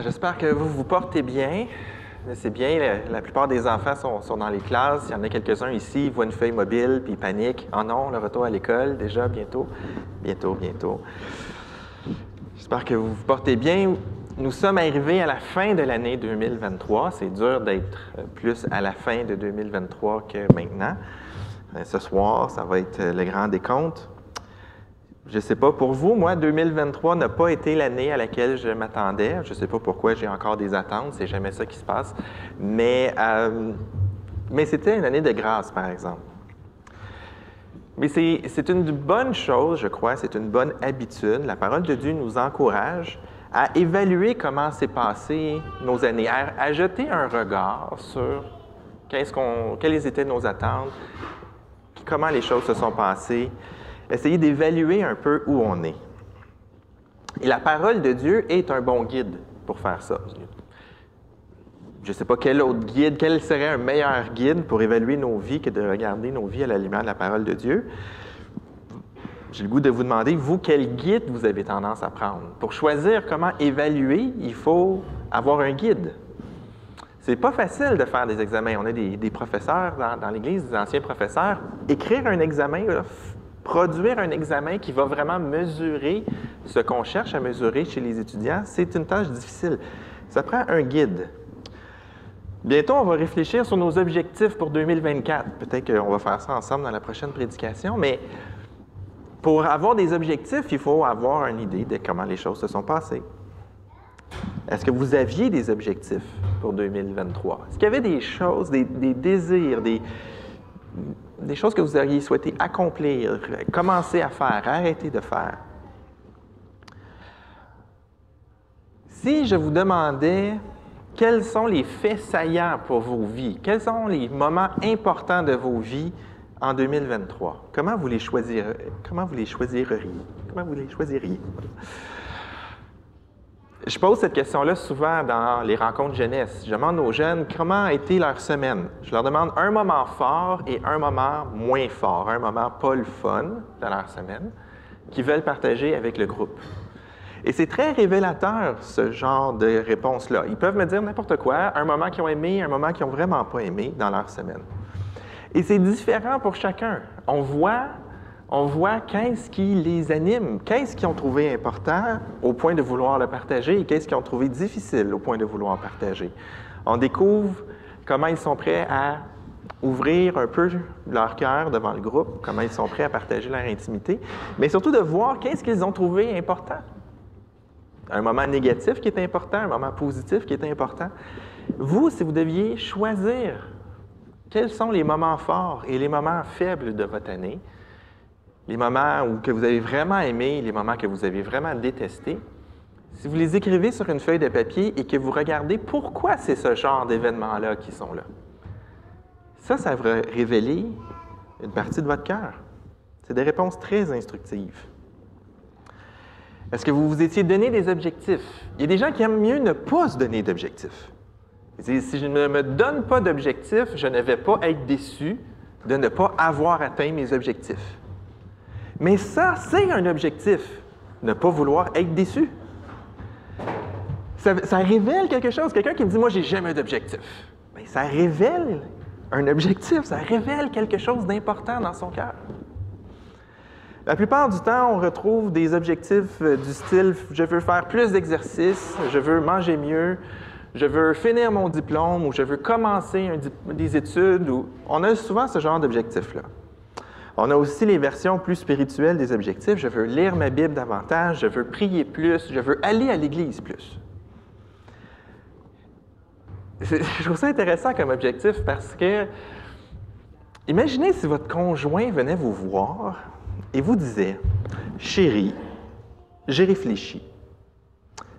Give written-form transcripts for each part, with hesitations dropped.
J'espère que vous vous portez bien. C'est bien, la plupart des enfants sont dans les classes. Il y en a quelques-uns ici, ils voient une feuille mobile, puis ils paniquent. « Oh non, le retour à l'école, déjà, bientôt. » Bientôt. J'espère que vous vous portez bien. Nous sommes arrivés à la fin de l'année 2023. C'est dur d'être plus à la fin de 2023 que maintenant. Ce soir, ça va être le grand décompte. Je ne sais pas, pour vous, moi, 2023 n'a pas été l'année à laquelle je m'attendais. Je ne sais pas pourquoi j'ai encore des attentes, c'est jamais ça qui se passe. Mais c'était une année de grâce, par exemple. Mais c'est une bonne chose, je crois, c'est une bonne habitude. La parole de Dieu nous encourage à évaluer comment s'est passé nos années, à jeter un regard sur quelles étaient nos attentes, comment les choses se sont passées, essayer d'évaluer un peu où on est. Et la parole de Dieu est un bon guide pour faire ça. Je ne sais pas quel autre guide, quel serait un meilleur guide pour évaluer nos vies que de regarder nos vies à la lumière de la parole de Dieu. J'ai le goût de vous demander, vous, quel guide vous avez tendance à prendre? Pour choisir comment évaluer, il faut avoir un guide. C'est pas facile de faire des examens. On a des professeurs dans l'Église, des anciens professeurs. Écrire un examen, produire un examen qui va vraiment mesurer ce qu'on cherche à mesurer chez les étudiants, c'est une tâche difficile. Ça prend un guide. Bientôt, on va réfléchir sur nos objectifs pour 2024. Peut-être qu'on va faire ça ensemble dans la prochaine prédication, mais pour avoir des objectifs, il faut avoir une idée de comment les choses se sont passées. Est-ce que vous aviez des objectifs pour 2023? Est-ce qu'il y avait des choses, des désirs, des choses que vous auriez souhaité accomplir, commencer à faire, arrêter de faire? Si je vous demandais quels sont les faits saillants pour vos vies, quels sont les moments importants de vos vies en 2023, comment vous les choisiriez? Je pose cette question-là souvent dans les rencontres jeunesse. Je demande aux jeunes comment a été leur semaine. Je leur demande un moment fort et un moment moins fort, un moment pas le fun de leur semaine, qu'ils veulent partager avec le groupe. Et c'est très révélateur, ce genre de réponse-là. Ils peuvent me dire n'importe quoi, un moment qu'ils ont aimé, un moment qu'ils n'ont vraiment pas aimé dans leur semaine. Et c'est différent pour chacun. On voit qu'est-ce qui les anime, qu'est-ce qu'ils ont trouvé important au point de vouloir le partager et qu'est-ce qu'ils ont trouvé difficile au point de vouloir partager. On découvre comment ils sont prêts à ouvrir un peu leur cœur devant le groupe, comment ils sont prêts à partager leur intimité, mais surtout de voir qu'est-ce qu'ils ont trouvé important. Un moment négatif qui est important, un moment positif qui est important. Vous, si vous deviez choisir quels sont les moments forts et les moments faibles de votre année, les moments que vous avez vraiment aimés, les moments que vous avez vraiment détestés, si vous les écrivez sur une feuille de papier et que vous regardez pourquoi c'est ce genre d'événements-là qui sont là, ça va révéler une partie de votre cœur. C'est des réponses très instructives. Est-ce que vous vous étiez donné des objectifs? Il y a des gens qui aiment mieux ne pas se donner d'objectifs. Si je ne me donne pas d'objectifs, je ne vais pas être déçu de ne pas avoir atteint mes objectifs. Mais ça, c'est un objectif, ne pas vouloir être déçu. Ça révèle quelque chose. Quelqu'un qui me dit « Moi, j'ai jamais d'objectif ». Bien, ça révèle un objectif, ça révèle quelque chose d'important dans son cœur. La plupart du temps, on retrouve des objectifs du style « Je veux faire plus d'exercice, je veux manger mieux, je veux finir mon diplôme » ou « Je veux commencer des études ». On a souvent ce genre d'objectifs-là. On a aussi les versions plus spirituelles des objectifs. Je veux lire ma Bible davantage, je veux prier plus, je veux aller à l'Église plus. Je trouve ça intéressant comme objectif parce que, imaginez si votre conjoint venait vous voir et vous disait « Chérie, j'ai réfléchi.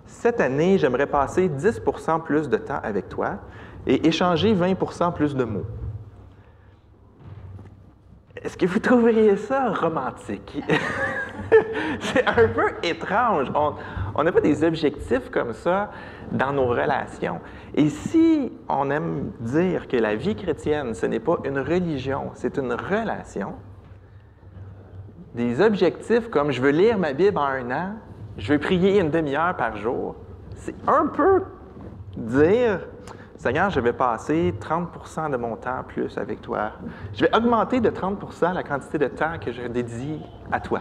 Cette année, j'aimerais passer 10 % plus de temps avec toi et échanger 20 % plus de mots. » Est-ce que vous trouveriez ça romantique? C'est un peu étrange. On n'a pas des objectifs comme ça dans nos relations. Et si on aime dire que la vie chrétienne, ce n'est pas une religion, c'est une relation, des objectifs comme « je veux lire ma Bible en 1 an », « je veux prier une demi-heure par jour », c'est un peu dire, Seigneur, je vais passer 30% de mon temps plus avec toi. Je vais augmenter de 30% la quantité de temps que je dédie à toi.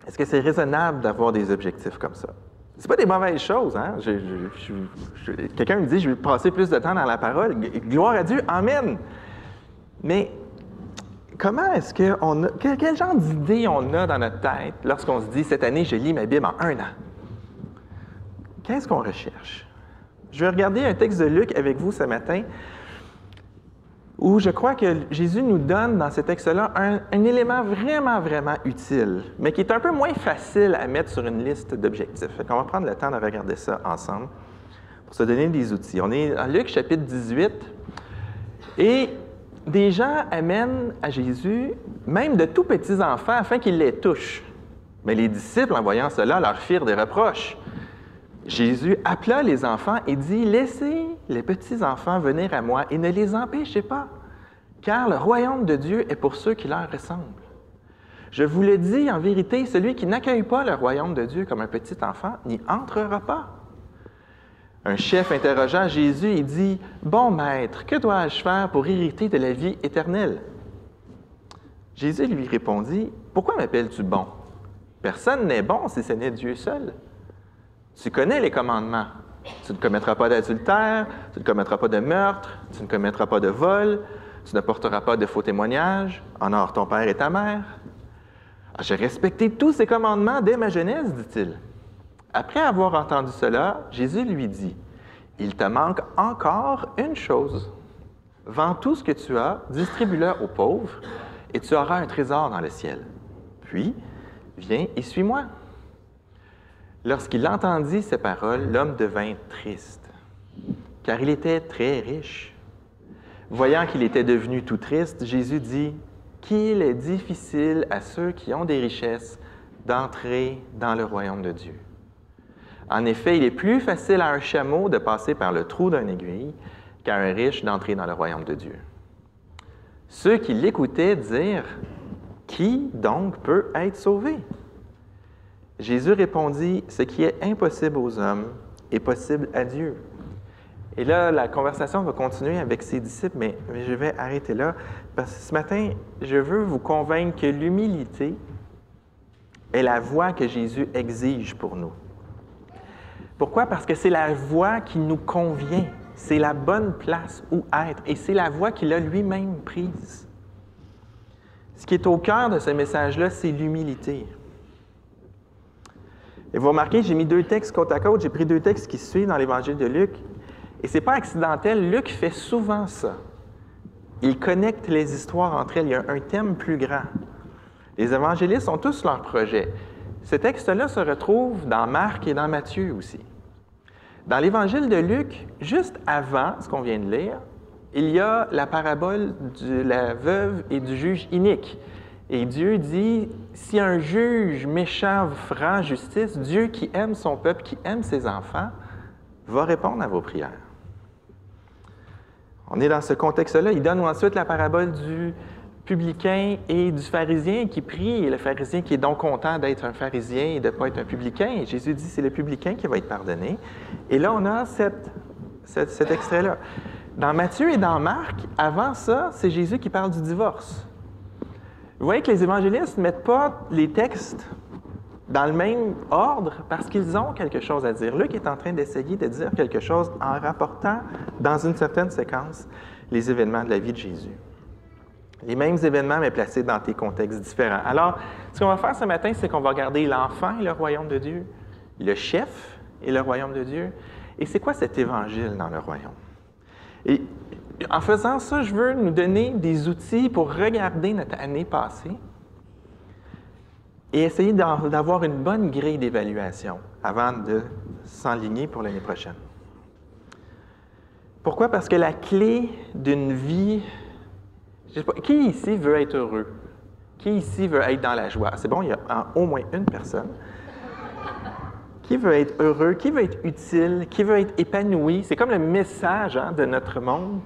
Est-ce que c'est raisonnable d'avoir des objectifs comme ça? C'est pas des mauvaises choses, hein? Quelqu'un me dit, je vais passer plus de temps dans la parole. Gloire à Dieu, amen! Mais comment est-ce qu'on a... Quel genre d'idée on a dans notre tête lorsqu'on se dit, cette année, je lis ma Bible en 1 an? Qu'est-ce qu'on recherche? Je vais regarder un texte de Luc avec vous ce matin, où je crois que Jésus nous donne dans ce texte-là un élément vraiment, vraiment utile, mais qui est un peu moins facile à mettre sur une liste d'objectifs. On va prendre le temps de regarder ça ensemble pour se donner des outils. On est dans Luc chapitre 18, et des gens amènent à Jésus même de tout petits enfants afin qu'ils les touchent. Mais les disciples, en voyant cela, leur firent des reproches. Jésus appela les enfants et dit, « Laissez les petits enfants venir à moi et ne les empêchez pas, car le royaume de Dieu est pour ceux qui leur ressemblent. Je vous le dis en vérité, celui qui n'accueille pas le royaume de Dieu comme un petit enfant n'y entrera pas. » Un chef interrogea Jésus et dit, « Bon maître, que dois-je faire pour hériter de la vie éternelle? » Jésus lui répondit, « Pourquoi m'appelles-tu bon? Personne n'est bon si ce n'est Dieu seul. Tu connais les commandements. Tu ne commettras pas d'adultère, tu ne commettras pas de meurtre, tu ne commettras pas de vol, tu ne porteras pas de faux témoignages, honore ton père et ta mère. Ah, j'ai respecté tous ces commandements dès ma jeunesse, dit-il. Après avoir entendu cela, Jésus lui dit, « Il te manque encore une chose. Vends tout ce que tu as, distribue-le aux pauvres, et tu auras un trésor dans le ciel. Puis, viens et suis-moi. » Lorsqu'il entendit ces paroles, l'homme devint triste, car il était très riche. Voyant qu'il était devenu tout triste, Jésus dit, « Qu'il est difficile à ceux qui ont des richesses d'entrer dans le royaume de Dieu. En effet, il est plus facile à un chameau de passer par le trou d'une aiguille qu'à un riche d'entrer dans le royaume de Dieu. » Ceux qui l'écoutaient dirent, « Qui donc peut être sauvé? » Jésus répondit, « Ce qui est impossible aux hommes est possible à Dieu. » Et là, la conversation va continuer avec ses disciples, mais je vais arrêter là, parce que ce matin, je veux vous convaincre que l'humilité est la voie que Jésus exige pour nous. Pourquoi? Parce que c'est la voie qui nous convient, c'est la bonne place où être, et c'est la voie qu'il a lui-même prise. Ce qui est au cœur de ce message-là, c'est l'humilité. Et vous remarquez, j'ai mis 2 textes côte à côte, j'ai pris 2 textes qui suivent dans l'Évangile de Luc. Et ce n'est pas accidentel, Luc fait souvent ça. Il connecte les histoires entre elles, il y a un thème plus grand. Les évangélistes ont tous leur projet. Ce texte-là se retrouve dans Marc et dans Matthieu aussi. Dans l'Évangile de Luc, juste avant ce qu'on vient de lire, il y a la parabole de la veuve et du juge inique. Et Dieu dit, si un juge méchant vous rend justice, Dieu qui aime son peuple, qui aime ses enfants, va répondre à vos prières. On est dans ce contexte-là. Il donne ensuite la parabole du publicain et du pharisien qui prie, et le pharisien qui est donc content d'être un pharisien et de ne pas être un publicain. Et Jésus dit, c'est le publicain qui va être pardonné. Et là, on a cet extrait-là. Dans Matthieu et dans Marc, avant ça, c'est Jésus qui parle du divorce. Vous voyez que les évangélistes ne mettent pas les textes dans le même ordre parce qu'ils ont quelque chose à dire. Luc est en train d'essayer de dire quelque chose en rapportant dans une certaine séquence les événements de la vie de Jésus. Les mêmes événements, mais placés dans des contextes différents. Alors, ce qu'on va faire ce matin, c'est qu'on va regarder l'enfant et le royaume de Dieu, le chef et le royaume de Dieu. Et c'est quoi cet évangile dans le royaume? Et en faisant ça, je veux nous donner des outils pour regarder notre année passée et essayer d'avoir une bonne grille d'évaluation avant de s'enligner pour l'année prochaine. Pourquoi? Parce que la clé d'une vie... Je sais pas, qui ici veut être heureux? Qui ici veut être dans la joie? C'est bon, il y a au moins une personne. Qui veut être heureux? Qui veut être utile? Qui veut être épanoui? C'est comme le message de notre monde,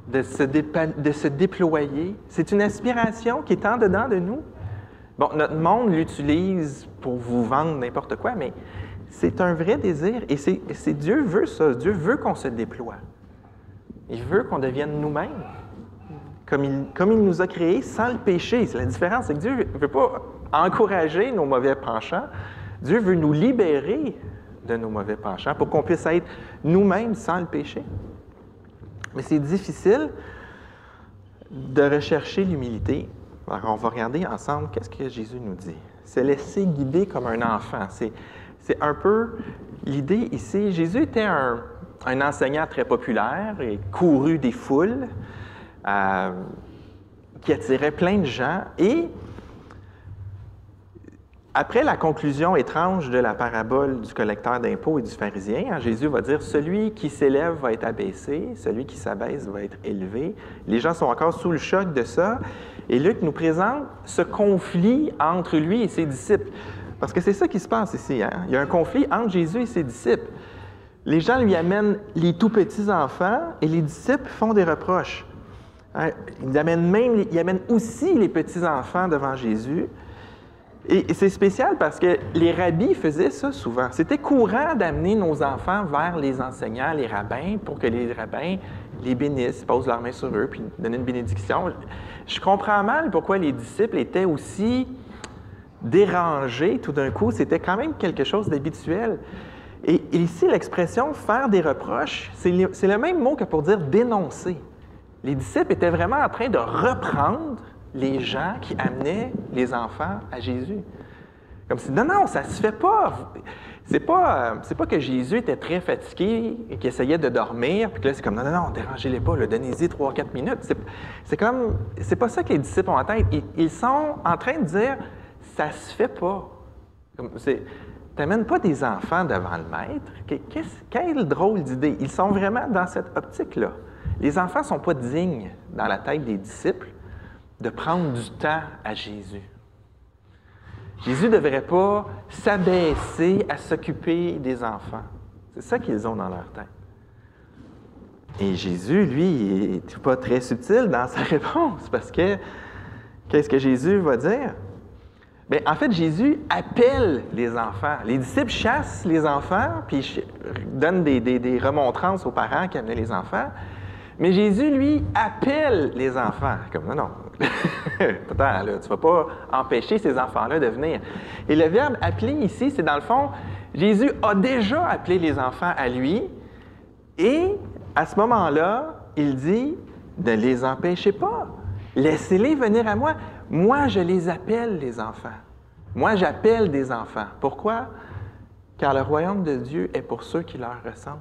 de se déployer. C'est une aspiration qui est en dedans de nous. Bon, notre monde l'utilise pour vous vendre n'importe quoi, mais c'est un vrai désir et Dieu veut ça. Dieu veut qu'on se déploie. Il veut qu'on devienne nous-mêmes, comme il nous a créés sans le péché. La différence, c'est que Dieu ne veut pas encourager nos mauvais penchants. Dieu veut nous libérer de nos mauvais penchants pour qu'on puisse être nous-mêmes sans le péché. Mais c'est difficile de rechercher l'humilité. Alors, on va regarder ensemble qu'est-ce que Jésus nous dit. Se laisser guider comme un enfant. C'est un peu l'idée ici. Jésus était un enseignant très populaire et couru des foules, qui attirait plein de gens. Et après la conclusion étrange de la parabole du collecteur d'impôts et du pharisien, Jésus va dire « Celui qui s'élève va être abaissé, celui qui s'abaisse va être élevé ». Les gens sont encore sous le choc de ça. Et Luc nous présente ce conflit entre lui et ses disciples. Parce que c'est ça qui se passe ici. Il y a un conflit entre Jésus et ses disciples. Les gens lui amènent les tout petits enfants et les disciples font des reproches. Ils amènent aussi les petits enfants devant Jésus. Et c'est spécial parce que les rabbis faisaient ça souvent. C'était courant d'amener nos enfants vers les enseignants, les rabbins, pour que les rabbins les bénissent, posent leurs mains sur eux, puis donnent une bénédiction. Je comprends mal pourquoi les disciples étaient aussi dérangés tout d'un coup. C'était quand même quelque chose d'habituel. Et ici, l'expression « faire des reproches », c'est le même mot que pour dire « dénoncer ». Les disciples étaient vraiment en train de reprendre les gens qui amenaient les enfants à Jésus. Comme si, non, ça se fait pas. C'est pas que Jésus était très fatigué et qu'il essayait de dormir, puis que là, c'est comme, non, dérangez-les pas, donnez-y 3-4 minutes. C'est pas ça que les disciples ont en tête. Ils sont en train de dire, ça se fait pas. T'amènes pas des enfants devant le maître. Quelle drôle d'idée. Ils sont vraiment dans cette optique-là. Les enfants ne sont pas dignes, dans la tête des disciples, de prendre du temps à Jésus. Jésus ne devrait pas s'abaisser à s'occuper des enfants. C'est ça qu'ils ont dans leur tête. Et Jésus, lui, il n'est pas très subtil dans sa réponse, parce que qu'est-ce que Jésus va dire? Bien, en fait, Jésus appelle les enfants. Les disciples chassent les enfants, puis donnent des remontrances aux parents qui amenaient les enfants. Mais Jésus, lui, appelle les enfants. Comme, non. Attends, là, tu ne vas pas empêcher ces enfants-là de venir. Et le verbe « appeler » ici, c'est dans le fond, Jésus a déjà appelé les enfants à lui. Et à ce moment-là, il dit « ne les empêchez pas. Laissez-les venir à moi. Moi, je les appelle, les enfants. Moi, j'appelle des enfants. Pourquoi? Car le royaume de Dieu est pour ceux qui leur ressemblent.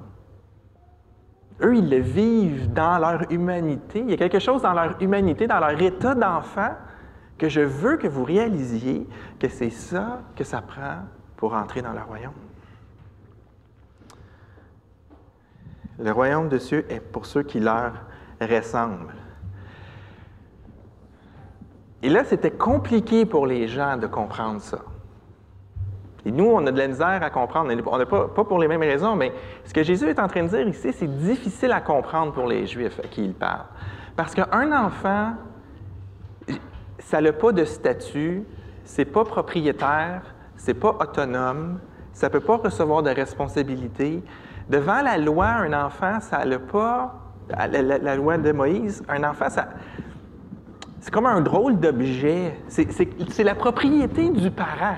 Eux, ils le vivent dans leur humanité. Il y a quelque chose dans leur humanité, dans leur état d'enfant, que je veux que vous réalisiez que c'est ça que ça prend pour entrer dans le royaume. Le royaume de Dieu est pour ceux qui leur ressemblent. Et là, c'était compliqué pour les gens de comprendre ça. Et nous, on a de la misère à comprendre. On n'a pas pour les mêmes raisons, mais ce que Jésus est en train de dire ici, c'est difficile à comprendre pour les Juifs à qui il parle. Parce qu'un enfant, ça n'a pas de statut, c'est pas propriétaire, c'est pas autonome, ça ne peut pas recevoir de responsabilité. Devant la loi, un enfant, ça n'a pas... La loi de Moïse, un enfant, c'est comme un drôle d'objet. C'est la propriété du parent.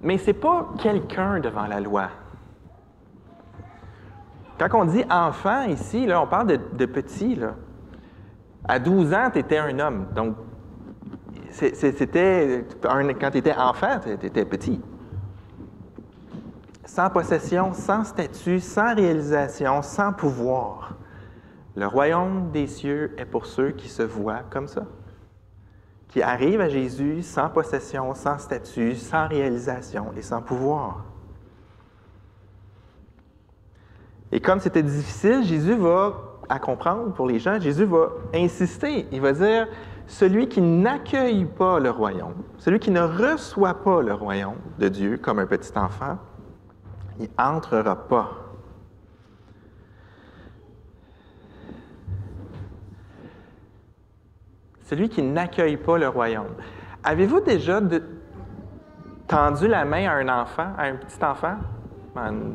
Mais ce n'est pas quelqu'un devant la loi. Quand on dit enfant ici, là, on parle de petit. Là. À 12 ans, tu étais un homme. Donc, quand tu étais enfant, tu étais petit. Sans possession, sans statut, sans réalisation, sans pouvoir. Le royaume des cieux est pour ceux qui se voient comme ça, qui arrivent à Jésus sans possession, sans statut, sans réalisation et sans pouvoir. Et comme c'était difficile, Jésus va, à comprendre pour les gens, Jésus va insister. Il va dire, celui qui n'accueille pas le royaume, celui qui ne reçoit pas le royaume de Dieu comme un petit enfant, il n'entrera pas. Celui qui n'accueille pas le royaume. Avez-vous déjà tendu la main à un enfant, à un petit enfant, à une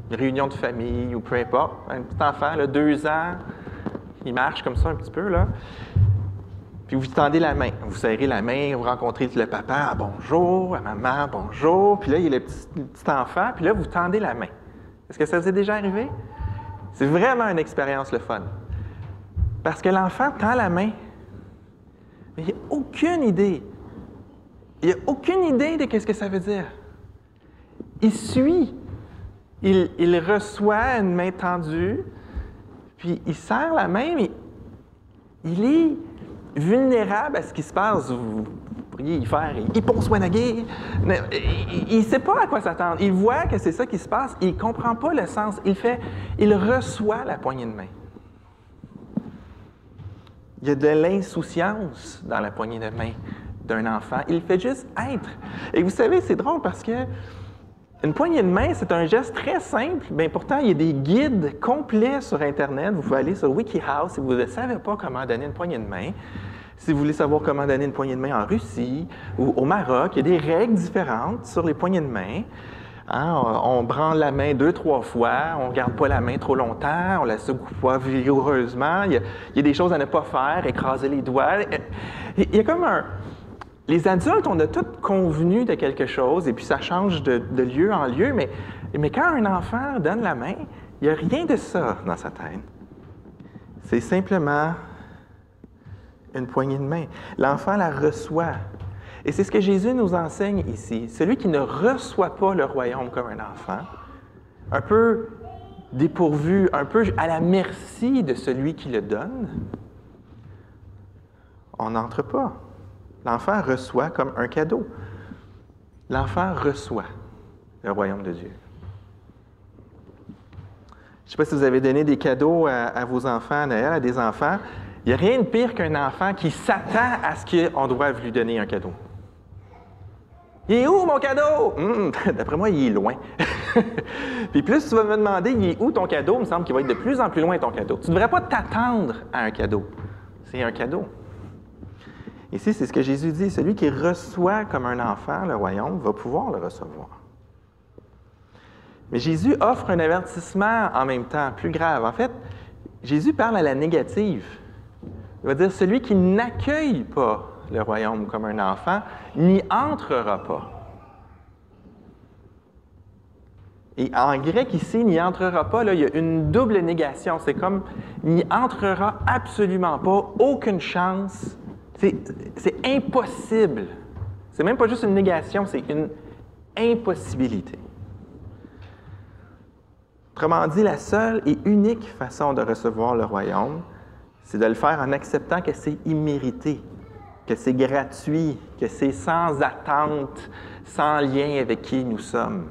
réunion de famille ou peu importe, un petit enfant, là, 2 ans, il marche comme ça un petit peu, là, puis vous tendez la main, vous serrez la main, vous rencontrez le papa, ah, bonjour, la maman, bonjour, puis là, il y a le petit enfant, puis là, vous tendez la main. Est-ce que ça vous est déjà arrivé? C'est vraiment une expérience le fun. Parce que l'enfant tend la main, mais il n'a aucune idée. Il n'a aucune idée de ce que ça veut dire. Il suit. Il reçoit une main tendue, puis il serre la main, mais il est vulnérable à ce qui se passe. Vous pourriez y faire « il pense Wanagé ». Il ne sait pas à quoi s'attendre. Il voit que c'est ça qui se passe. Il ne comprend pas le sens. Il reçoit la poignée de main. Il y a de l'insouciance dans la poignée de main d'un enfant. Il fait juste être. Et vous savez, c'est drôle parce que une poignée de main, c'est un geste très simple. Bien, pourtant, il y a des guides complets sur Internet. Vous pouvez aller sur WikiHow si vous ne savez pas comment donner une poignée de main. Si vous voulez savoir comment donner une poignée de main en Russie ou au Maroc, il y a des règles différentes sur les poignées de main. Hein, on branle la main 2-3 fois, on ne garde pas la main trop longtemps, on la secoue pas vigoureusement. Il y a des choses à ne pas faire, écraser les doigts. Il y a comme un... Les adultes, on a tous convenu de quelque chose, et puis ça change de lieu en lieu, mais quand un enfant donne la main, il n'y a rien de ça dans sa tête. C'est simplement une poignée de main. L'enfant la reçoit. Et c'est ce que Jésus nous enseigne ici. Celui qui ne reçoit pas le royaume comme un enfant, un peu dépourvu, un peu à la merci de celui qui le donne, on n'entre pas. L'enfant reçoit comme un cadeau. L'enfant reçoit le royaume de Dieu. Je ne sais pas si vous avez donné des cadeaux à vos enfants, à Noël, à des enfants. Il n'y a rien de pire qu'un enfant qui s'attend à ce qu'on doive lui donner un cadeau. « Il est où mon cadeau? D'après moi, il est loin. » Puis plus tu vas me demander « Il est où ton cadeau? » Il me semble qu'il va être de plus en plus loin ton cadeau. Tu ne devrais pas t'attendre à un cadeau. C'est un cadeau. Ici, c'est ce que Jésus dit. Celui qui reçoit comme un enfant le royaume va pouvoir le recevoir. Mais Jésus offre un avertissement en même temps, plus grave. En fait, Jésus parle à la négative. Il va dire, celui qui n'accueille pas le royaume comme un enfant n'y entrera pas. Et en grec ici, n'y entrera pas, là, il y a une double négation. C'est comme, n'y entrera absolument pas, aucune chance. C'est impossible. C'est même pas juste une négation, c'est une impossibilité. Autrement dit, la seule et unique façon de recevoir le royaume, c'est de le faire en acceptant que c'est immérité, que c'est gratuit, que c'est sans attente, sans lien avec qui nous sommes.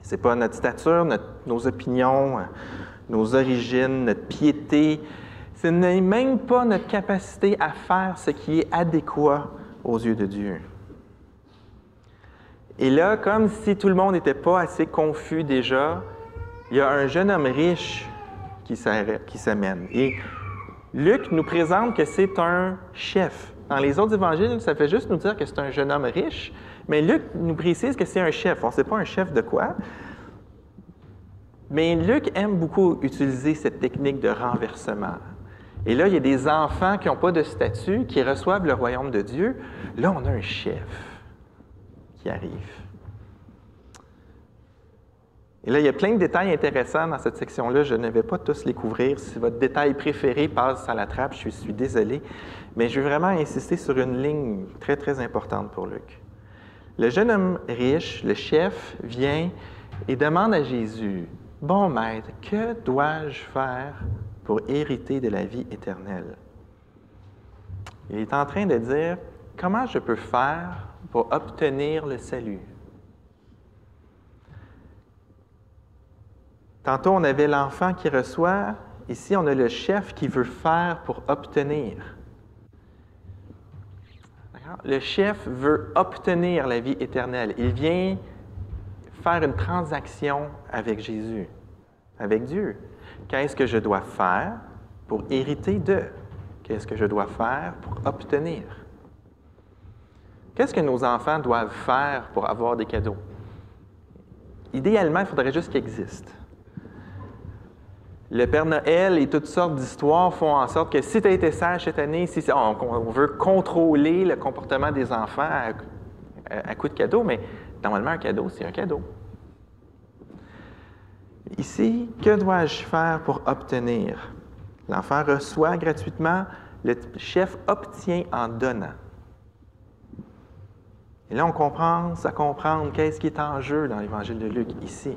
Ce n'est pas notre stature, nos opinions, nos origines, notre piété. Ce n'est même pas notre capacité à faire ce qui est adéquat aux yeux de Dieu. Et là, comme si tout le monde n'était pas assez confus déjà, il y a un jeune homme riche qui s'amène. Et Luc nous présente que c'est un chef. Dans les autres évangiles, ça fait juste nous dire que c'est un jeune homme riche, mais Luc nous précise que c'est un chef. On ne sait pas un chef de quoi. Mais Luc aime beaucoup utiliser cette technique de renversement. Et là, il y a des enfants qui n'ont pas de statut, qui reçoivent le royaume de Dieu. Là, on a un chef qui arrive. Et là, il y a plein de détails intéressants dans cette section-là. Je ne vais pas tous les couvrir. Si votre détail préféré passe à la trappe, je suis désolé. Mais je veux vraiment insister sur une ligne très, très importante pour Luc. Le jeune homme riche, le chef, vient et demande à Jésus, « Bon maître, que dois-je faire pour hériter de la vie éternelle? » Il est en train de dire, « Comment je peux faire pour obtenir le salut? » Tantôt, on avait l'enfant qui reçoit. Ici, on a le chef qui veut faire pour obtenir. Le chef veut obtenir la vie éternelle. Il vient faire une transaction avec Jésus, avec Dieu. Qu'est-ce que je dois faire pour hériter de? Qu'est-ce que je dois faire pour obtenir? Qu'est-ce que nos enfants doivent faire pour avoir des cadeaux? Idéalement, il faudrait juste qu'ils existent. Le Père Noël et toutes sortes d'histoires font en sorte que si tu as été sage cette année, si on veut contrôler le comportement des enfants à coup de cadeau, mais normalement, un cadeau, c'est un cadeau. Ici, que dois-je faire pour obtenir? L'enfant reçoit gratuitement, le chef obtient en donnant. Et là, on commence à comprendre qu'est-ce qui est en jeu dans l'Évangile de Luc ici.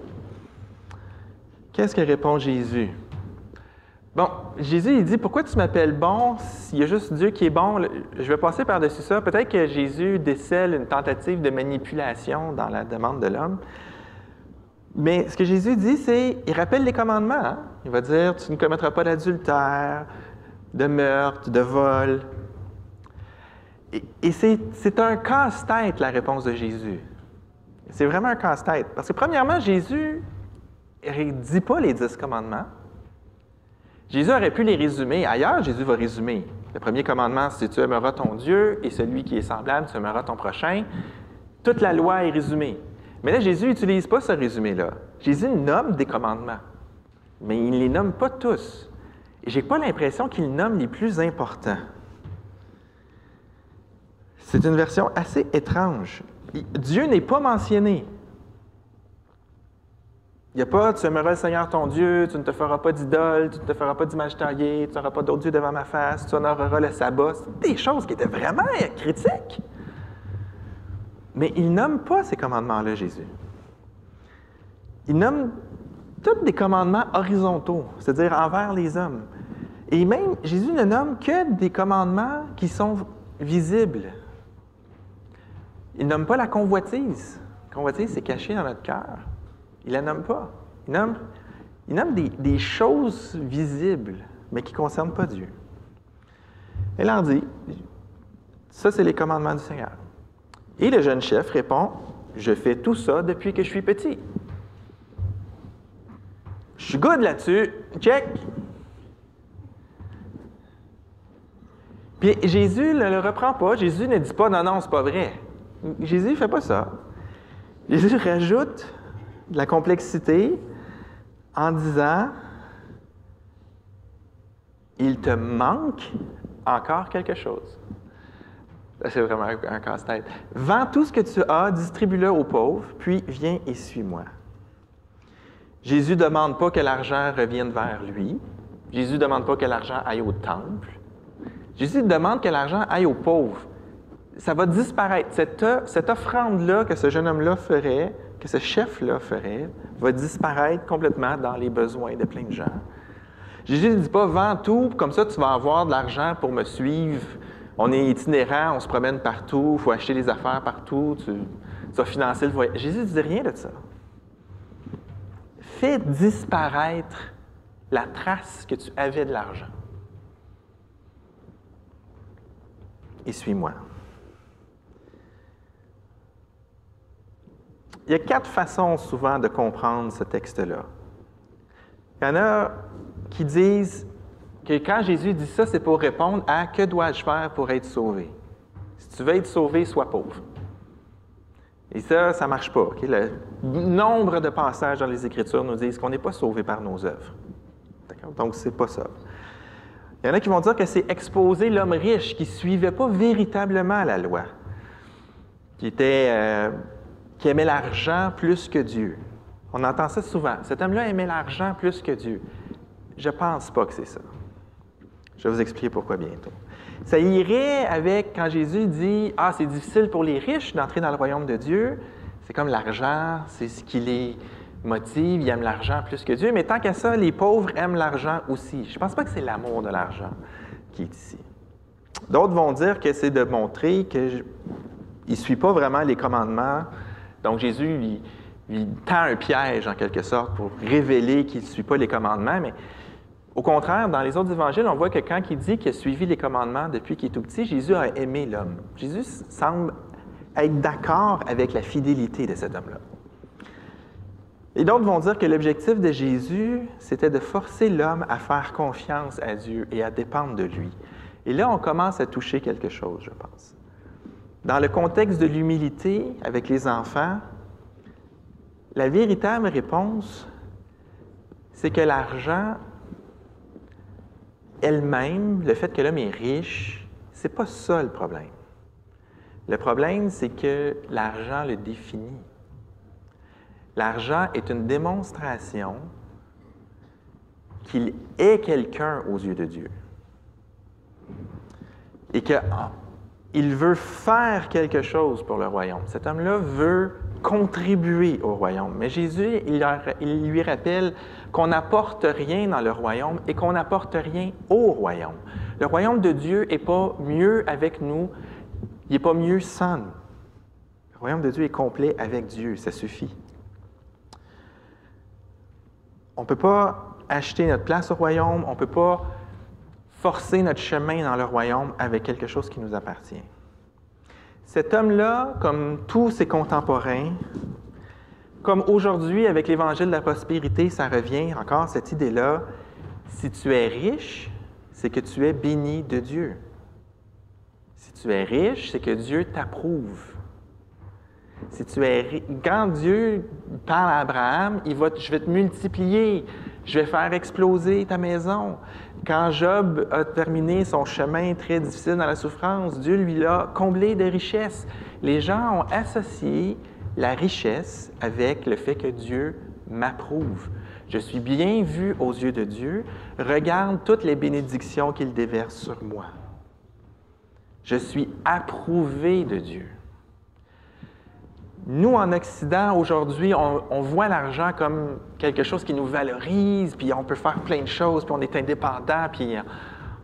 Qu'est-ce que répond Jésus? Bon, Jésus, il dit, « Pourquoi tu m'appelles bon s'il y a juste Dieu qui est bon? » Je vais passer par-dessus ça. Peut-être que Jésus décèle une tentative de manipulation dans la demande de l'homme. Mais ce que Jésus dit, c'est, il rappelle les commandements. Hein? Il va dire, « Tu ne commettras pas d'adultère, de meurtre, de vol. » Et c'est un casse-tête, la réponse de Jésus. C'est vraiment un casse-tête. Parce que premièrement, Jésus ne dit pas les 10 commandements. Jésus aurait pu les résumer. Ailleurs, Jésus va résumer. Le premier commandement, c'est « Tu aimeras ton Dieu et celui qui est semblable, tu aimeras ton prochain. » Toute la loi est résumée. Mais là, Jésus n'utilise pas ce résumé-là. Jésus nomme des commandements, mais il ne les nomme pas tous. Et je n'ai pas l'impression qu'il nomme les plus importants. C'est une version assez étrange. Dieu n'est pas mentionné. Il n'y a pas « Tu aimeras le Seigneur ton Dieu, tu ne te feras pas d'idole, tu ne te feras pas d'image taillée, tu n'auras pas d'autre Dieu devant ma face, tu honoreras le sabbat. » C'est des choses qui étaient vraiment critiques. Mais il nomme pas ces commandements-là, Jésus. Il nomme tous des commandements horizontaux, c'est-à-dire envers les hommes. Et même, Jésus ne nomme que des commandements qui sont visibles. Il ne nomme pas la convoitise. La convoitise, c'est caché dans notre cœur. Il ne la nomme pas. Il nomme des choses visibles, mais qui ne concernent pas Dieu. Il leur dit, ça, c'est les commandements du Seigneur. Et le jeune chef répond, « Je fais tout ça depuis que je suis petit. Je suis good là-dessus. Check. » Puis Jésus ne le reprend pas. Jésus ne dit pas, « Non, non, c'est pas vrai. » Jésus ne fait pas ça. Jésus rajoute de la complexité en disant, « Il te manque encore quelque chose. » C'est vraiment un casse-tête. « Vends tout ce que tu as, distribue-le aux pauvres, puis viens et suis-moi. » Jésus ne demande pas que l'argent revienne vers lui. Jésus ne demande pas que l'argent aille au temple. Jésus demande que l'argent aille aux pauvres. Ça va disparaître. Cette offrande-là que ce jeune homme-là ferait, que ce chef-là ferait, va disparaître complètement dans les besoins de plein de gens. Jésus ne dit pas « Vends tout, comme ça tu vas avoir de l'argent pour me suivre. On est itinérant, on se promène partout, il faut acheter des affaires partout, tu vas financer le voyage. » Jésus ne dit rien de ça. Fais disparaître la trace que tu avais de l'argent. Et suis-moi. Il y a 4 façons souvent de comprendre ce texte-là. Il y en a qui disent que quand Jésus dit ça, c'est pour répondre à « Que dois-je faire pour être sauvé? » Si tu veux être sauvé, sois pauvre. Et ça ne marche pas. Okay? Le nombre de passages dans les Écritures nous disent qu'on n'est pas sauvé par nos œuvres. D'accord? Donc, ce n'est pas ça. Il y en a qui vont dire que c'est exposer l'homme riche qui ne suivait pas véritablement la loi, qui aimait l'argent plus que Dieu. On entend ça souvent. Cet homme-là aimait l'argent plus que Dieu. Je ne pense pas que c'est ça. Je vais vous expliquer pourquoi bientôt. Ça irait avec quand Jésus dit « Ah, c'est difficile pour les riches d'entrer dans le royaume de Dieu. » C'est comme l'argent, c'est ce qui les motive. Ils aiment l'argent plus que Dieu. Mais tant qu'à ça, les pauvres aiment l'argent aussi. Je ne pense pas que c'est l'amour de l'argent qui est ici. D'autres vont dire que c'est de montrer qu'il ne suit pas vraiment les commandements. Donc Jésus lui tend un piège en quelque sorte pour révéler qu'il ne suit pas les commandements. Mais au contraire, dans les autres évangiles, on voit que quand il dit qu'il a suivi les commandements depuis qu'il est tout petit, Jésus a aimé l'homme. Jésus semble être d'accord avec la fidélité de cet homme-là. Et d'autres vont dire que l'objectif de Jésus, c'était de forcer l'homme à faire confiance à Dieu et à dépendre de lui. Et là, on commence à toucher quelque chose, je pense. Dans le contexte de l'humilité avec les enfants, la véritable réponse, c'est que l'argent elle-même, le fait que l'homme est riche, c'est pas ça le problème. Le problème, c'est que l'argent le définit. L'argent est une démonstration qu'il est quelqu'un aux yeux de Dieu. Et qu'il veut faire quelque chose pour le royaume. Cet homme-là veut contribuer au royaume. Mais Jésus, il lui rappelle qu'on n'apporte rien dans le royaume et qu'on n'apporte rien au royaume. Le royaume de Dieu n'est pas mieux avec nous, il n'est pas mieux sans nous. Le royaume de Dieu est complet avec Dieu, ça suffit. On ne peut pas acheter notre place au royaume, on ne peut pas forcer notre chemin dans le royaume avec quelque chose qui nous appartient. Cet homme-là, comme tous ses contemporains, comme aujourd'hui avec l'Évangile de la prospérité, ça revient encore cette idée-là, si tu es riche, c'est que tu es béni de Dieu. Si tu es riche, c'est que Dieu t'approuve. Si tu es quand Dieu parle à Abraham, je vais te multiplier, je vais faire exploser ta maison. Quand Job a terminé son chemin très difficile dans la souffrance, Dieu lui a comblé de richesses. Les gens ont associé la richesse avec le fait que Dieu m'approuve. Je suis bien vu aux yeux de Dieu. Regarde toutes les bénédictions qu'il déverse sur moi. Je suis approuvé de Dieu. Nous, en Occident, aujourd'hui, on voit l'argent comme quelque chose qui nous valorise, puis on peut faire plein de choses, puis on est indépendant, puis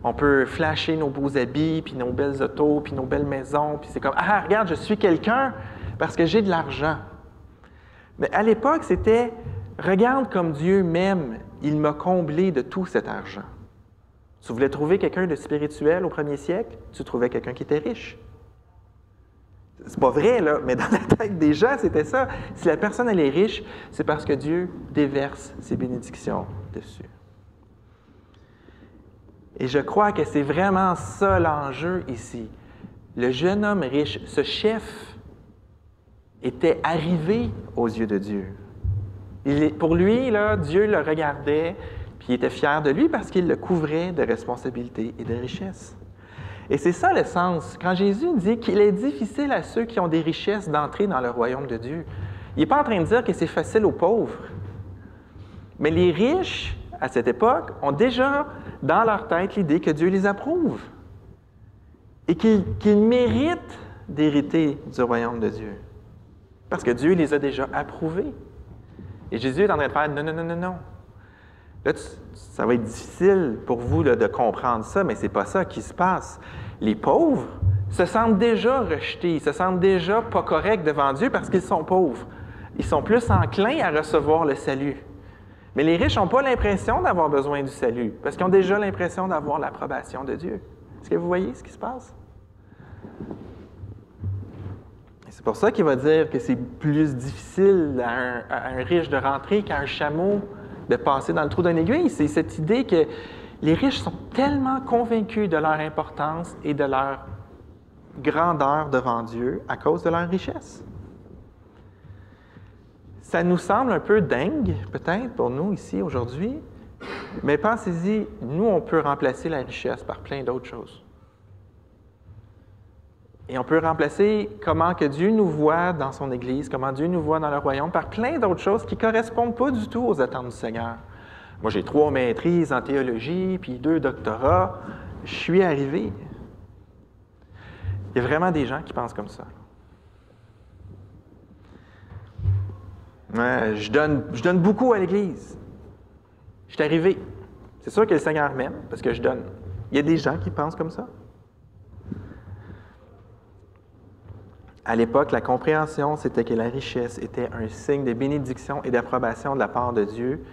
on peut flasher nos beaux habits, puis nos belles autos, puis nos belles maisons, puis c'est comme « Ah, regarde, je suis quelqu'un parce que j'ai de l'argent. » Mais à l'époque, c'était « Regarde comme Dieu m'aime, il m'a comblé de tout cet argent. » Tu voulais trouver quelqu'un de spirituel au premier siècle, tu trouvais quelqu'un qui était riche. C'est pas vrai, là, mais dans la tête des gens, c'était ça. Si la personne, elle est riche, c'est parce que Dieu déverse ses bénédictions dessus. Et je crois que c'est vraiment ça l'enjeu ici. Le jeune homme riche, ce chef, était arrivé aux yeux de Dieu. Pour lui, là, Dieu le regardait, puis il était fier de lui parce qu'il le couvrait de responsabilités et de richesses. Et c'est ça le sens. Quand Jésus dit qu'il est difficile à ceux qui ont des richesses d'entrer dans le royaume de Dieu, il n'est pas en train de dire que c'est facile aux pauvres. Mais les riches, à cette époque, ont déjà dans leur tête l'idée que Dieu les approuve et qu'ils méritent d'hériter du royaume de Dieu. Parce que Dieu les a déjà approuvés. Et Jésus est en train de faire « non, non, non, non, non ». Là, ça va être difficile pour vous là, de comprendre ça, mais ce n'est pas ça qui se passe. Les pauvres se sentent déjà rejetés, se sentent déjà pas corrects devant Dieu parce qu'ils sont pauvres. Ils sont plus enclins à recevoir le salut. Mais les riches n'ont pas l'impression d'avoir besoin du salut parce qu'ils ont déjà l'impression d'avoir l'approbation de Dieu. Est-ce que vous voyez ce qui se passe? Et c'est pour ça qu'il va dire que c'est plus difficile à un riche de rentrer qu'à un chameau de passer dans le trou d'une aiguille. C'est cette idée que les riches sont tellement convaincus de leur importance et de leur grandeur devant Dieu à cause de leur richesse. Ça nous semble un peu dingue, peut-être, pour nous ici aujourd'hui, mais pensez-y, nous, on peut remplacer la richesse par plein d'autres choses. Et on peut remplacer comment que Dieu nous voit dans son Église, comment Dieu nous voit dans le royaume, par plein d'autres choses qui ne correspondent pas du tout aux attentes du Seigneur. Moi, j'ai 3 maîtrises en théologie, puis 2 doctorats. Je suis arrivé. Il y a vraiment des gens qui pensent comme ça. Je donne beaucoup à l'Église. Je suis arrivé. C'est sûr que le Seigneur m'aime, parce que je donne. Il y a des gens qui pensent comme ça. À l'époque, la compréhension, c'était que la richesse était un signe de bénédiction et d'approbation de la part de Dieu.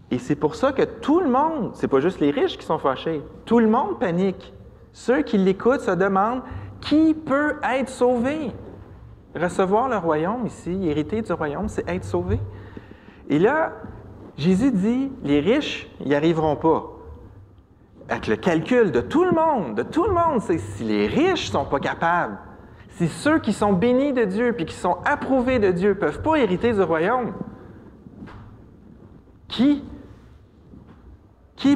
Et c'est pour ça que tout le monde, c'est pas juste les riches qui sont fâchés, tout le monde panique. Ceux qui l'écoutent se demandent qui peut être sauvé. Recevoir le royaume ici, hériter du royaume, c'est être sauvé. Et là, Jésus dit, les riches, ils n'y arriveront pas. avec le calcul de tout le monde, c'est si les riches ne sont pas capables, si ceux qui sont bénis de Dieu puis qui sont approuvés de Dieu ne peuvent pas hériter du royaume, qui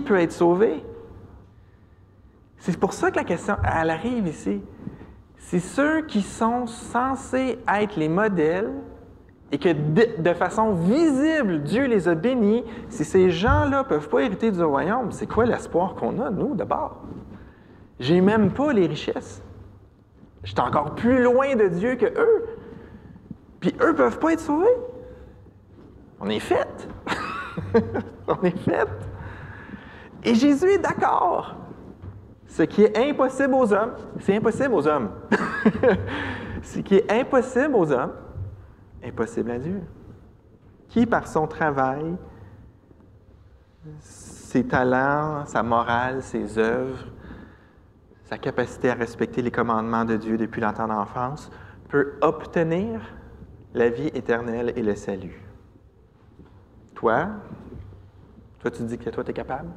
peut être sauvé? C'est pour ça que la question, elle arrive ici. C'est ceux qui sont censés être les modèles et que de façon visible, Dieu les a bénis. Si ces gens-là ne peuvent pas hériter du royaume, c'est quoi l'espoir qu'on a, nous, d'abord? J'ai même pas les richesses. Je suis encore plus loin de Dieu que eux. Puis eux ne peuvent pas être sauvés. On est fait. On est fait. Et Jésus est d'accord. Ce qui est impossible aux hommes, c'est impossible aux hommes. Ce qui est impossible aux hommes, impossible à Dieu. Qui, par son travail, ses talents, sa morale, ses œuvres, sa capacité à respecter les commandements de Dieu depuis longtemps d'enfance, peut obtenir la vie éternelle et le salut. Toi, tu dis que toi, tu es capable?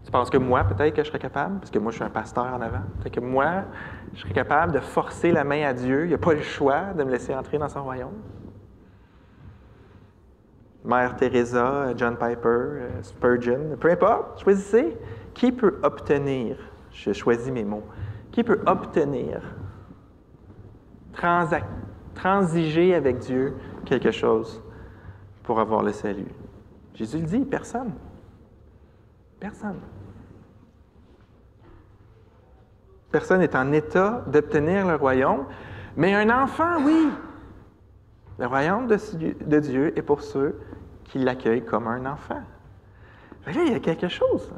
Tu penses que moi, peut-être que je serais capable? Parce que moi, je suis un pasteur en avant. Peut-être que moi, je serais capable de forcer la main à Dieu. Il n'a pas le choix de me laisser entrer dans son royaume. Mère Teresa, John Piper, Spurgeon, peu importe, choisissez. Qui peut obtenir, je choisis mes mots, qui peut obtenir, transiger avec Dieu quelque chose pour avoir le salut? Jésus le dit, personne. Personne. Personne n'est en état d'obtenir le royaume, mais un enfant, oui. Le royaume de Dieu est pour ceux qui l'accueillent comme un enfant. Fait que là, il y a quelque chose.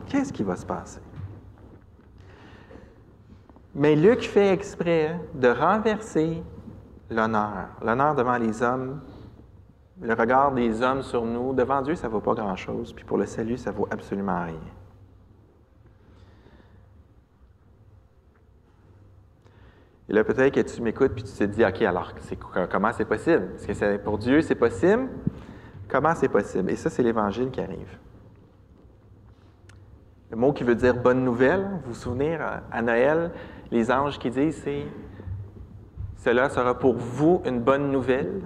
Qu'est-ce qui va se passer? Mais Luc fait exprès de renverser l'honneur devant les hommes, le regard des hommes sur nous. Devant Dieu, ça ne vaut pas grand-chose, puis pour le salut, ça ne vaut absolument rien. Et là, peut-être que tu m'écoutes puis tu te dis, OK, alors, comment c'est possible? Est-ce que pour Dieu, c'est possible? Comment c'est possible? Et ça, c'est l'Évangile qui arrive. Le mot qui veut dire « bonne nouvelle », vous vous souvenez, à Noël, les anges qui disent, c'est « cela sera pour vous une bonne nouvelle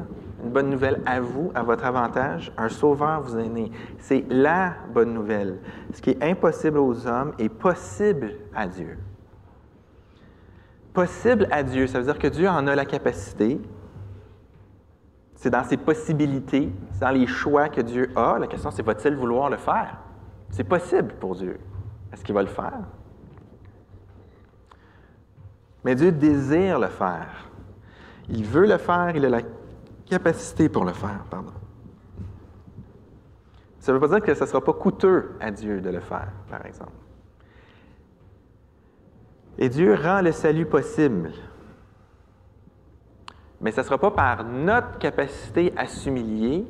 à vous, à votre avantage, un sauveur vous est né. » C'est la bonne nouvelle. Ce qui est impossible aux hommes est possible à Dieu. Possible à Dieu, ça veut dire que Dieu en a la capacité. C'est dans ses possibilités, c'est dans les choix que Dieu a. La question, c'est va-t-il vouloir le faire? C'est possible pour Dieu. Est-ce qu'il va le faire? Mais Dieu désire le faire. Il veut le faire, il a la capacité pour le faire, pardon. Ça ne veut pas dire que ce ne sera pas coûteux à Dieu de le faire, par exemple. Et Dieu rend le salut possible. Mais ce ne sera pas par notre capacité à s'humilier.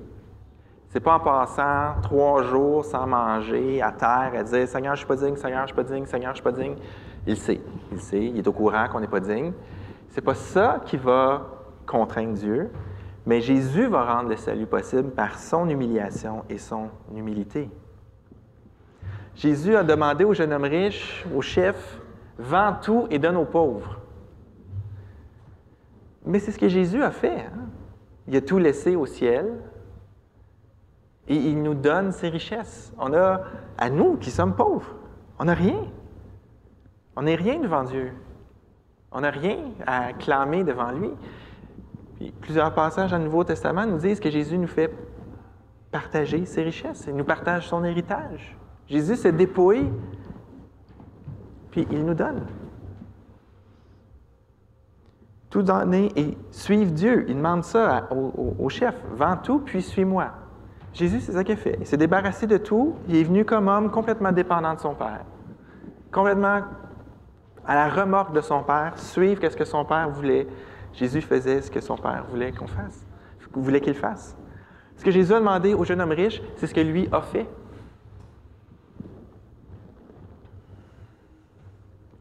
Ce n'est pas en passant 3 jours sans manger, à terre, à dire « Seigneur, je ne suis pas digne, Seigneur, je ne suis pas digne, Seigneur, je ne suis pas digne. » Il sait, il est au courant qu'on n'est pas digne. Ce n'est pas ça qui va contraindre Dieu, mais Jésus va rendre le salut possible par son humiliation et son humilité. Jésus a demandé au jeune homme riche, au chef, « Vends tout et donne aux pauvres. » Mais c'est ce que Jésus a fait. Hein? Il a tout laissé au ciel et il nous donne ses richesses. On a, à nous qui sommes pauvres, on n'a rien. On n'est rien devant Dieu. On n'a rien à clamer devant lui. Puis, plusieurs passages dans le Nouveau Testament nous disent que Jésus nous fait partager ses richesses. Il nous partage son héritage. Jésus se dépouille, puis il nous donne. Tout donner et suivre Dieu. Il demande ça au chef. Vends tout, puis suis-moi. Jésus, c'est ça qu'il a fait. Il s'est débarrassé de tout. Il est venu comme homme complètement dépendant de son Père. Complètement à la remorque de son Père, suivre ce que son Père voulait. Jésus faisait ce que son Père voulait qu'on fasse, voulait qu'il fasse. Ce que Jésus a demandé au jeune homme riche, c'est ce que lui a fait.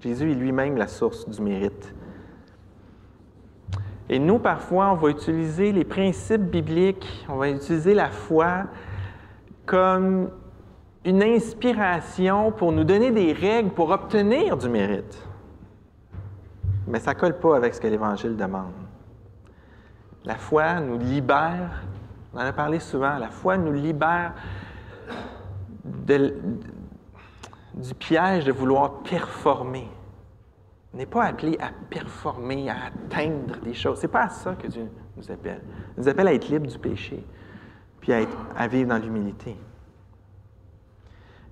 Jésus est lui-même la source du mérite. Et nous, parfois, on va utiliser les principes bibliques, on va utiliser la foi comme une inspiration pour nous donner des règles pour obtenir du mérite. Mais ça ne colle pas avec ce que l'Évangile demande. La foi nous libère, on en a parlé souvent, la foi nous libère du piège de vouloir performer. On n'est pas appelé à performer, à atteindre des choses. Ce n'est pas à ça que Dieu nous appelle. Il nous appelle à être libre du péché, puis à vivre dans l'humilité.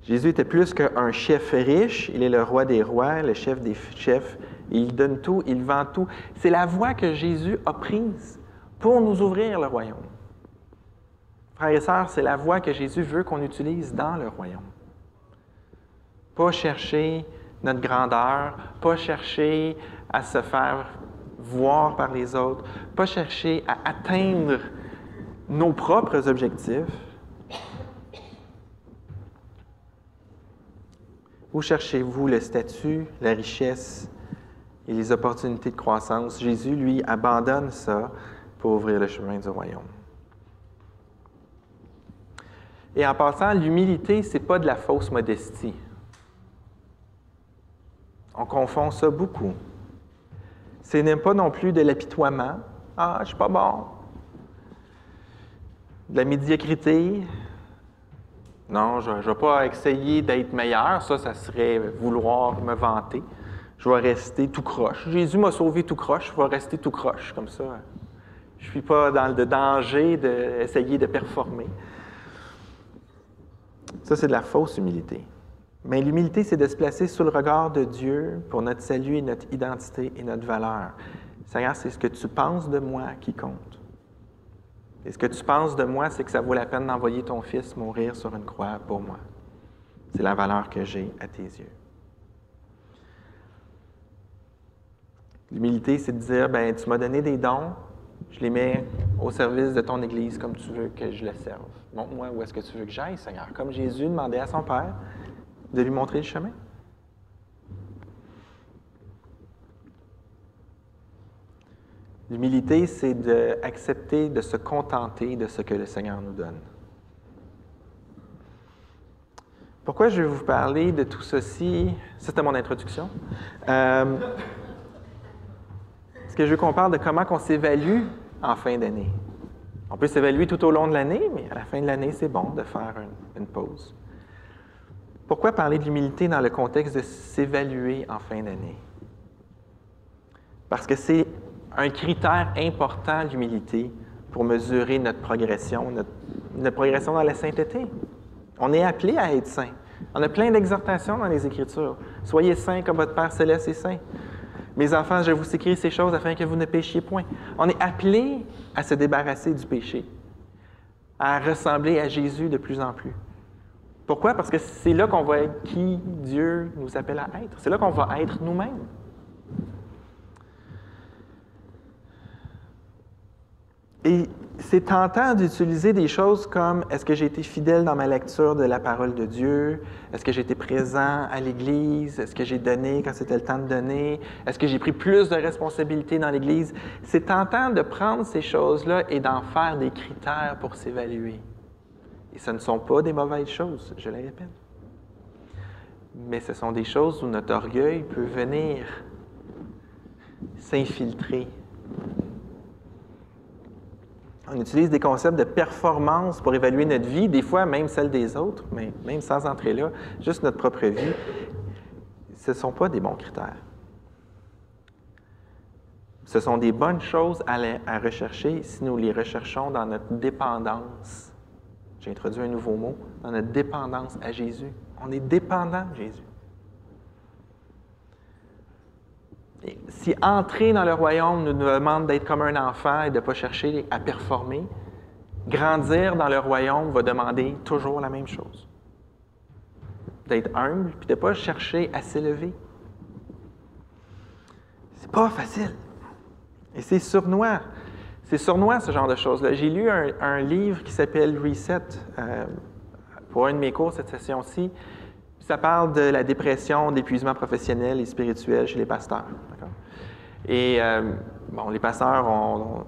Jésus était plus qu'un chef riche, il est le roi des rois, le chef des chefs, il donne tout, il vend tout. C'est la voie que Jésus a prise pour nous ouvrir le royaume. Frères et sœurs, c'est la voie que Jésus veut qu'on utilise dans le royaume. Pas chercher notre grandeur, pas chercher à se faire voir par les autres, pas chercher à atteindre nos propres objectifs. Où cherchez-vous le statut, la richesse et les opportunités de croissance? Jésus, lui, abandonne ça pour ouvrir le chemin du royaume. Et en passant, l'humilité, ce n'est pas de la fausse modestie. On confond ça beaucoup. Ce n'est pas non plus de l'apitoiement. « Ah, je ne suis pas bon. » De la médiocrité. Non, je ne vais pas essayer d'être meilleur. Ça serait vouloir me vanter. Je vais rester tout croche. Jésus m'a sauvé tout croche, je vais rester tout croche, comme ça. Je ne suis pas dans le danger d'essayer de performer. Ça, c'est de la fausse humilité. Mais l'humilité, c'est de se placer sous le regard de Dieu pour notre salut et notre identité et notre valeur. Seigneur, c'est ce que tu penses de moi qui compte. Et ce que tu penses de moi, c'est que ça vaut la peine d'envoyer ton Fils mourir sur une croix pour moi. C'est la valeur que j'ai à tes yeux. L'humilité, c'est de dire, bien, tu m'as donné des dons, je les mets au service de ton Église comme tu veux que je le serve. Montre-moi où est-ce que tu veux que j'aille, Seigneur. Comme Jésus demandait à son Père de lui montrer le chemin. L'humilité, c'est d'accepter de se contenter de ce que le Seigneur nous donne. Pourquoi je vais vous parler de tout ceci? C'était mon introduction. Parce que je veux qu'on parle de comment on s'évalue en fin d'année. On peut s'évaluer tout au long de l'année, mais à la fin de l'année, c'est bon de faire une pause. Pourquoi parler de l'humilité dans le contexte de s'évaluer en fin d'année? Parce que c'est un critère important, l'humilité, pour mesurer notre progression dans la sainteté. On est appelé à être saint. On a plein d'exhortations dans les Écritures. Soyez saints comme votre Père céleste est saint. Mes enfants, je vous écris ces choses afin que vous ne péchiez point. On est appelé à se débarrasser du péché, à ressembler à Jésus de plus en plus. Pourquoi? Parce que c'est là qu'on va être qui Dieu nous appelle à être. C'est là qu'on va être nous-mêmes. Et c'est tentant d'utiliser des choses comme « Est-ce que j'ai été fidèle dans ma lecture de la parole de Dieu? Est-ce que j'ai été présent à l'Église? Est-ce que j'ai donné quand c'était le temps de donner? Est-ce que j'ai pris plus de responsabilités dans l'Église? » C'est tentant de prendre ces choses-là et d'en faire des critères pour s'évaluer. Et ce ne sont pas des mauvaises choses, je le répète. Mais ce sont des choses où notre orgueil peut venir s'infiltrer. On utilise des concepts de performance pour évaluer notre vie, des fois même celle des autres, mais même sans entrer là, juste notre propre vie. Ce ne sont pas des bons critères. Ce sont des bonnes choses à rechercher si nous les recherchons dans notre dépendance. J'ai introduit un nouveau mot, dans notre dépendance à Jésus. On est dépendant de Jésus. Et si entrer dans le royaume nous demande d'être comme un enfant et de ne pas chercher à performer, grandir dans le royaume va demander toujours la même chose. D'être humble puis de ne pas chercher à s'élever. C'est pas facile. Et c'est sournois. C'est sournois, ce genre de choses-là. J'ai lu un livre qui s'appelle Reset pour un de mes cours cette session-ci. Ça parle de la dépression, d'épuisement professionnel et spirituel chez les pasteurs. D'accord? Et bon, les pasteurs,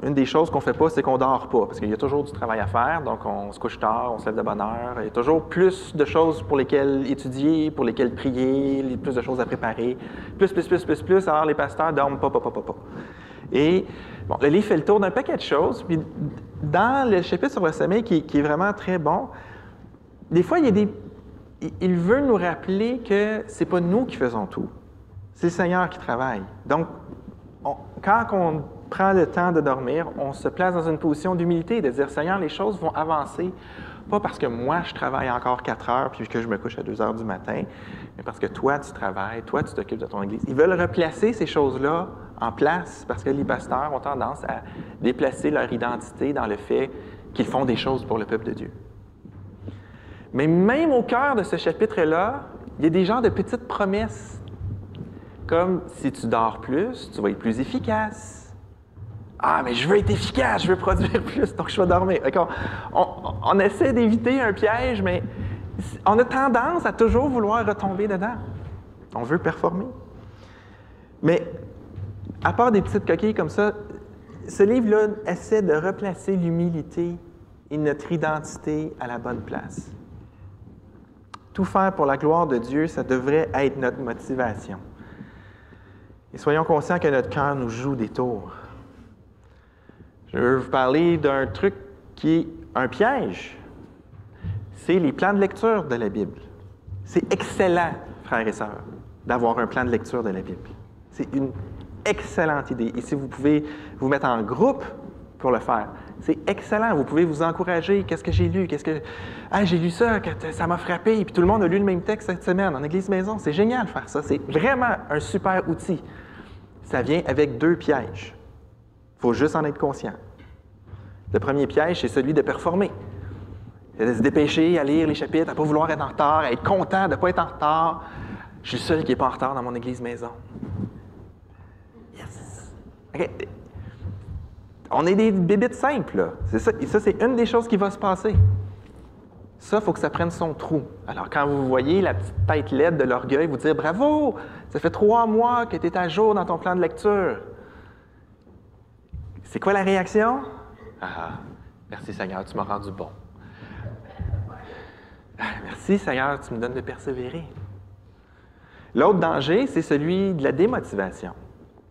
une des choses qu'on ne fait pas, c'est qu'on ne dort pas, parce qu'il y a toujours du travail à faire, donc on se couche tard, on se lève de bonne heure. Il y a toujours plus de choses pour lesquelles étudier, pour lesquelles prier, plus de choses à préparer, plus. Alors, les pasteurs dorment pas. Et bon, le livre fait le tour d'un paquet de choses, puis dans le chapitre sur le sommeil, qui est vraiment très bon, des fois, il veut nous rappeler que c'est pas nous qui faisons tout, c'est le Seigneur qui travaille. Donc, quand on prend le temps de dormir, on se place dans une position d'humilité, de dire, Seigneur, les choses vont avancer, pas parce que moi, je travaille encore 4 heures puis que je me couche à 2 heures du matin, mais parce que toi, tu travailles, toi, tu t'occupes de ton Église. Ils veulent replacer ces choses-là en place parce que les pasteurs ont tendance à déplacer leur identité dans le fait qu'ils font des choses pour le peuple de Dieu. Mais même au cœur de ce chapitre-là, il y a des genres de petites promesses. Comme si tu dors plus, tu vas être plus efficace. Ah, mais je veux être efficace, je veux produire plus, donc je vais dormir. On essaie d'éviter un piège, mais on a tendance à toujours vouloir retomber dedans. On veut performer. Mais à part des petites coquilles comme ça, ce livre-là essaie de replacer l'humilité et notre identité à la bonne place. Tout faire pour la gloire de Dieu, ça devrait être notre motivation. Et soyons conscients que notre cœur nous joue des tours. Je veux vous parler d'un truc qui est un piège. C'est les plans de lecture de la Bible. C'est excellent, frères et sœurs, d'avoir un plan de lecture de la Bible. C'est une excellente idée. Et si vous pouvez vous mettre en groupe pour le faire, c'est excellent. Vous pouvez vous encourager. Qu'est-ce que j'ai lu? Ah, j'ai lu ça, ça m'a frappé. Et puis tout le monde a lu le même texte cette semaine en Église Maison. C'est génial de faire ça. C'est vraiment un super outil. Ça vient avec 2 pièges. Il faut juste en être conscient. Le premier piège, c'est celui de performer. C'est de se dépêcher à lire les chapitres, à ne pas vouloir être en retard, à être content de ne pas être en retard. Je suis le seul qui n'est pas en retard dans mon Église Maison. Yes! OK. On est des bébites simples, là. C'est ça. Et ça, c'est une des choses qui va se passer. Ça, il faut que ça prenne son trou. Alors, quand vous voyez la petite tête laide de l'orgueil, vous dire « Bravo! Ça fait 3 mois que tu es à jour dans ton plan de lecture. » C'est quoi la réaction? « Ah, merci Seigneur, tu m'as rendu bon. » Ah, merci Seigneur, tu me donnes de persévérer. L'autre danger, c'est celui de la démotivation.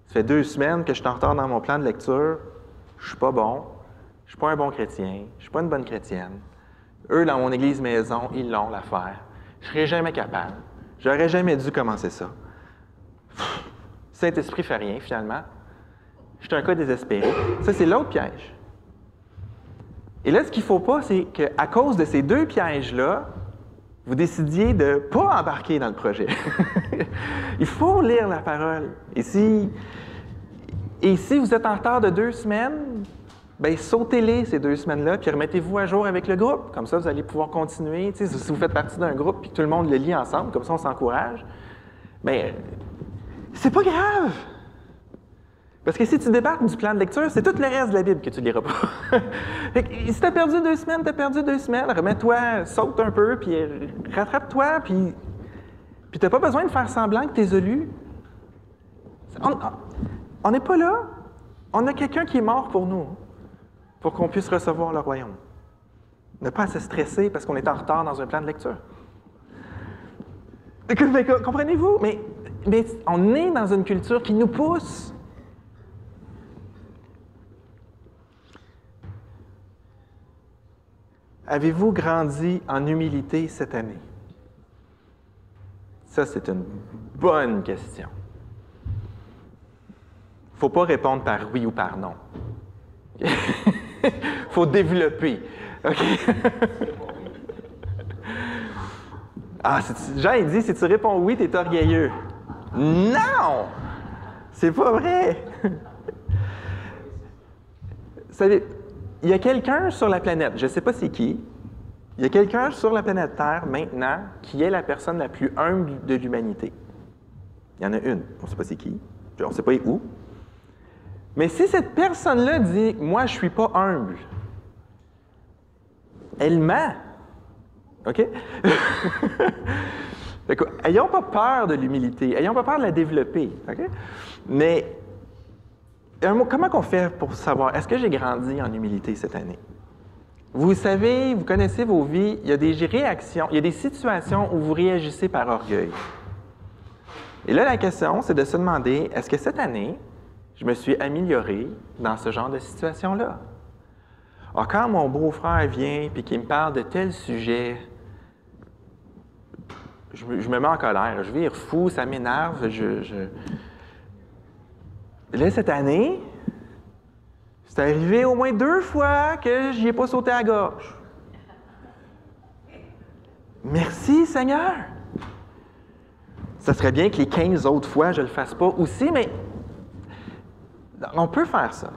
Ça fait 2 semaines que je suis en retard dans mon plan de lecture. Je ne suis pas bon. Je ne suis pas un bon chrétien. Je ne suis pas une bonne chrétienne. Eux, dans mon Église Maison, ils l'ont, l'affaire. Je ne serais jamais capable. Je n'aurais jamais dû commencer ça. Saint-Esprit ne fait rien, finalement. Je suis un cas désespéré. Ça, c'est l'autre piège. Et là, ce qu'il ne faut pas, c'est qu'à cause de ces 2 pièges-là, vous décidiez de ne pas embarquer dans le projet. Il faut lire la parole. Et si vous êtes en retard de 2 semaines, bien, sautez-les ces 2 semaines-là, puis remettez-vous à jour avec le groupe. Comme ça, vous allez pouvoir continuer. Tu sais, si vous faites partie d'un groupe puis que tout le monde le lit ensemble, comme ça, on s'encourage, bien, c'est pas grave. Parce que si tu débarques du plan de lecture, c'est tout le reste de la Bible que tu ne liras pas. Si tu as perdu 2 semaines, tu as perdu 2 semaines. Remets-toi, saute un peu, puis rattrape-toi, puis tu n'as pas besoin de faire semblant que tu es lu. On n'est pas là. On a quelqu'un qui est mort pour nous, pour qu'on puisse recevoir le royaume. Ne pas se stresser parce qu'on est en retard dans un plan de lecture. Comprenez-vous? Mais on est dans une culture qui nous pousse. Avez-vous grandi en humilité cette année? Ça, c'est une bonne question. Il ne faut pas répondre par oui ou par non. Il faut développer. Okay? Jean, il dit, si tu réponds oui, tu es orgueilleux. Non! C'est pas vrai! Vous savez, il y a quelqu'un sur la planète, je ne sais pas c'est qui, il y a quelqu'un sur la planète Terre maintenant qui est la personne la plus humble de l'humanité. Il y en a une, on ne sait pas c'est qui, on ne sait pas où. Mais si cette personne-là dit « Moi, je ne suis pas humble », elle ment. OK? Ayons pas peur de l'humilité, ayons pas peur de la développer. OK? Mais Comment on fait pour savoir, est-ce que j'ai grandi en humilité cette année? Vous savez, vous connaissez vos vies, il y a des réactions, il y a des situations où vous réagissez par orgueil. Et là, la question, c'est de se demander, est-ce que cette année, je me suis amélioré dans ce genre de situation-là? Alors, quand mon beau-frère vient et qu'il me parle de tel sujet, je me mets en colère, je vire fou, ça m'énerve. Là, cette année, c'est arrivé au moins 2 fois que je n'y ai pas sauté à la gorge. Merci, Seigneur! Ça serait bien que les 15 autres fois, je ne le fasse pas aussi, mais on peut faire ça.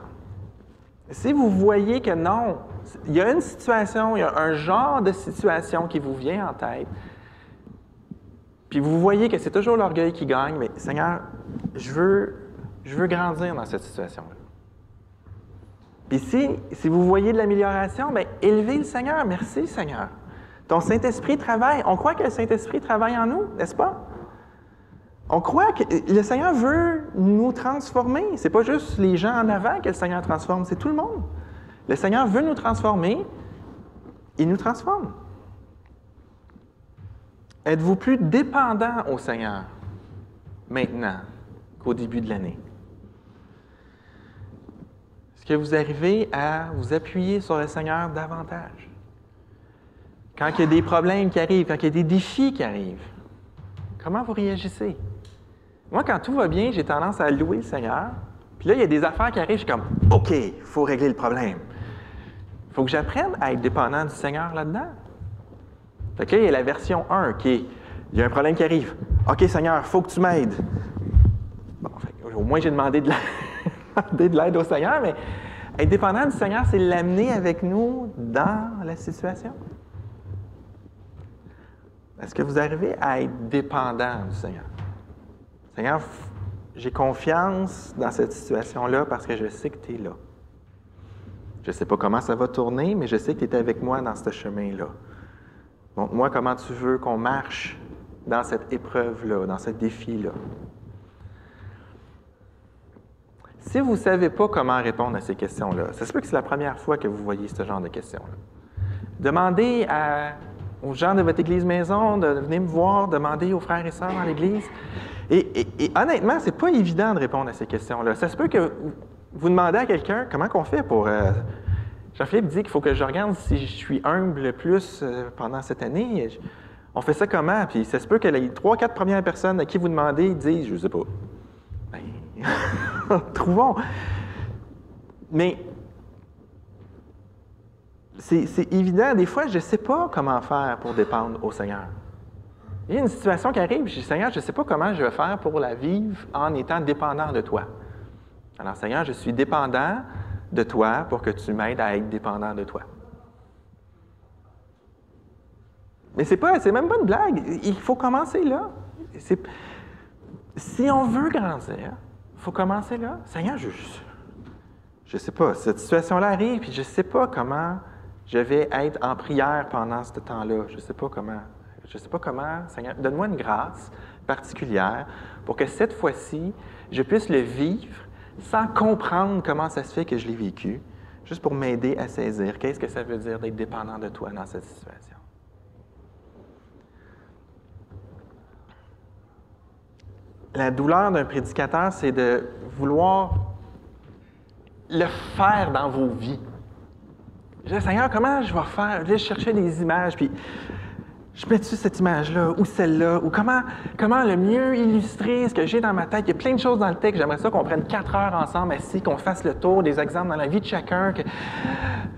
Si vous voyez que non, il y a une situation, il y a un genre de situation qui vous vient en tête, puis vous voyez que c'est toujours l'orgueil qui gagne, mais Seigneur, je veux grandir dans cette situation-là. Puis si vous voyez de l'amélioration, bien, élevez le Seigneur. Merci, Seigneur. Ton Saint-Esprit travaille. On croit que le Saint-Esprit travaille en nous, n'est-ce pas? On croit que le Seigneur veut nous transformer. Ce n'est pas juste les gens en avant que le Seigneur transforme, c'est tout le monde. Le Seigneur veut nous transformer, il nous transforme. Êtes-vous plus dépendant au Seigneur maintenant qu'au début de l'année? Est-ce que vous arrivez à vous appuyer sur le Seigneur davantage? Quand il y a des problèmes qui arrivent, quand il y a des défis qui arrivent, comment vous réagissez? Moi, quand tout va bien, j'ai tendance à louer le Seigneur. Puis là, il y a des affaires qui arrivent, je suis comme « OK, il faut régler le problème. » Il faut que j'apprenne à être dépendant du Seigneur là-dedans. Fait que là, il y a la version 1 qui est « Il y a un problème qui arrive. OK, Seigneur, il faut que tu m'aides. » Bon, au moins, j'ai demandé de l'aide au Seigneur, mais être dépendant du Seigneur, c'est l'amener avec nous dans la situation. Est-ce que vous arrivez à être dépendant du Seigneur? Seigneur, j'ai confiance dans cette situation-là parce que je sais que tu es là. Je ne sais pas comment ça va tourner, mais je sais que tu es avec moi dans ce chemin-là. Montre-moi comment tu veux qu'on marche dans cette épreuve-là, dans ce défi-là. Si vous ne savez pas comment répondre à ces questions-là, ça se peut que c'est la première fois que vous voyez ce genre de questions-là. Demandez aux gens de votre Église maison de venir me voir, demandez aux frères et sœurs dans l'Église. Et honnêtement, c'est pas évident de répondre à ces questions-là. Ça se peut que vous demandez à quelqu'un comment on fait pour... Jean-Philippe dit qu'il faut que je regarde si je suis humble plus pendant cette année. On fait ça comment? Puis ça se peut que les 3-4 premières personnes à qui vous demandez disent « Je ne sais pas. » Ben, trouvons. Mais c'est évident. Des fois, je ne sais pas comment faire pour dépendre au Seigneur. Il y a une situation qui arrive, je dis, Seigneur, je ne sais pas comment je vais faire pour la vivre en étant dépendant de toi. Alors, Seigneur, je suis dépendant de toi pour que tu m'aides à être dépendant de toi. Mais c'est même pas une blague. Il faut commencer là. Si on veut grandir, il faut commencer là. Seigneur, je ne sais pas, cette situation-là arrive, puis je ne sais pas comment je vais être en prière pendant ce temps-là. Je ne sais pas comment. Je ne sais pas comment, Seigneur, donne-moi une grâce particulière pour que cette fois-ci, je puisse le vivre sans comprendre comment ça se fait que je l'ai vécu, juste pour m'aider à saisir qu'est-ce que ça veut dire d'être dépendant de toi dans cette situation. La douleur d'un prédicateur, c'est de vouloir le faire dans vos vies. Je dis, Seigneur, comment je vais faire? Je cherchais des images, puis je mets-tu cette image-là ou celle-là? Ou comment le mieux illustrer ce que j'ai dans ma tête? Il y a plein de choses dans le texte. J'aimerais ça qu'on prenne 4 heures ensemble, assis, qu'on fasse le tour des exemples dans la vie de chacun.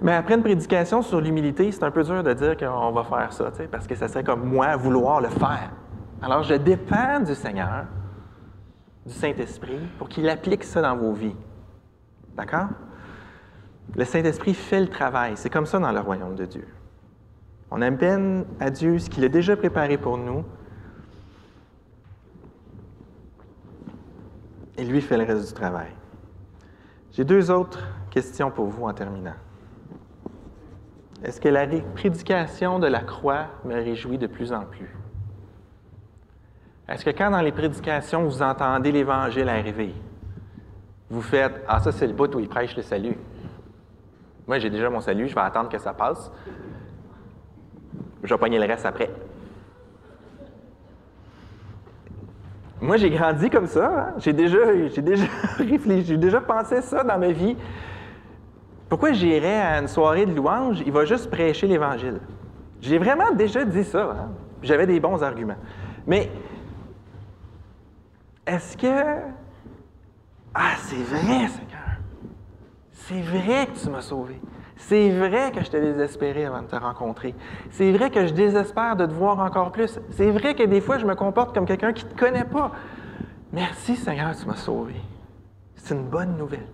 Mais après une prédication sur l'humilité, c'est un peu dur de dire qu'on va faire ça, parce que ça serait comme moi vouloir le faire. Alors, je dépends du Seigneur, du Saint-Esprit, pour qu'il applique ça dans vos vies. D'accord? Le Saint-Esprit fait le travail. C'est comme ça dans le royaume de Dieu. On amène à Dieu ce qu'il a déjà préparé pour nous et lui fait le reste du travail. J'ai 2 autres questions pour vous en terminant. Est-ce que la prédication de la croix me réjouit de plus en plus? Est-ce que quand dans les prédications, vous entendez l'Évangile arriver, Vous faites « Ah, ça, c'est le bout où il prêche le salut. Moi, j'ai déjà mon salut, je vais attendre que ça passe. Je vais pogner le reste après. » Moi, j'ai grandi comme ça. Hein? J'ai déjà réfléchi, j'ai déjà pensé ça dans ma vie. Pourquoi j'irais à une soirée de louange? Il va juste prêcher l'Évangile. J'ai vraiment déjà dit ça. Hein? J'avais des bons arguments. Mais est-ce que... Ah, c'est vrai, Seigneur. C'est vrai que tu m'as sauvé. C'est vrai que je t'ai désespéré avant de te rencontrer. C'est vrai que je désespère de te voir encore plus. C'est vrai que des fois, je me comporte comme quelqu'un qui ne te connaît pas. Merci, Seigneur, tu m'as sauvé. C'est une bonne nouvelle.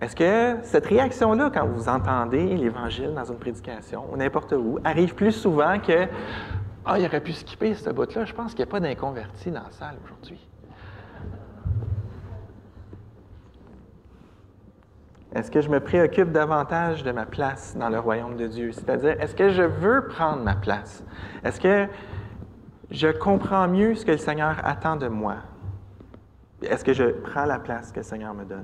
Est-ce que cette réaction-là, quand vous entendez l'Évangile dans une prédication ou n'importe où, arrive plus souvent que « Ah, il aurait pu skipper ce bout-là, je pense qu'il n'y a pas d'inconvertis dans la salle aujourd'hui. » Est-ce que je me préoccupe davantage de ma place dans le royaume de Dieu? C'est-à-dire, est-ce que je veux prendre ma place? Est-ce que je comprends mieux ce que le Seigneur attend de moi? Est-ce que je prends la place que le Seigneur me donne?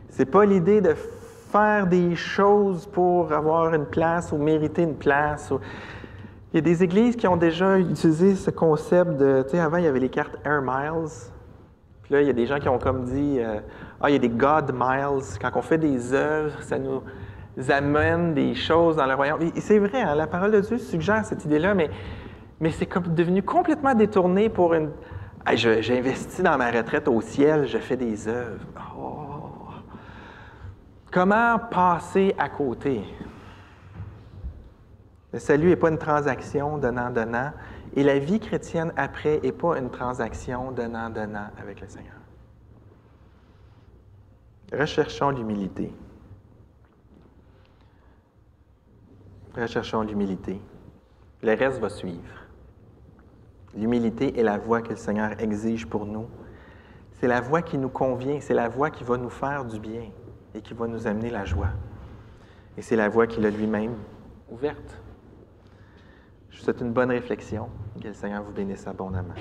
C'est pas l'idée de faire des choses pour avoir une place ou mériter une place. Il y a des églises qui ont déjà utilisé ce concept de... Tu sais, avant, il y avait les cartes Air Miles. Puis là, il y a des gens qui ont comme dit, il y a des God Miles. Quand on fait des œuvres, ça nous amène des choses dans le royaume. Et c'est vrai, hein, la parole de Dieu suggère cette idée-là, mais c'est comme devenu complètement détourné pour une... Hey, j'ai investi dans ma retraite au ciel, je fais des œuvres. Oh. Comment passer à côté? Le salut n'est pas une transaction donnant-donnant. Et la vie chrétienne après n'est pas une transaction donnant-donnant avec le Seigneur. Recherchons l'humilité. Recherchons l'humilité. Le reste va suivre. L'humilité est la voie que le Seigneur exige pour nous. C'est la voie qui nous convient, c'est la voie qui va nous faire du bien et qui va nous amener la joie. Et c'est la voie qu'il a lui-même ouverte. Je vous souhaite une bonne réflexion. Que le Seigneur vous bénisse abondamment.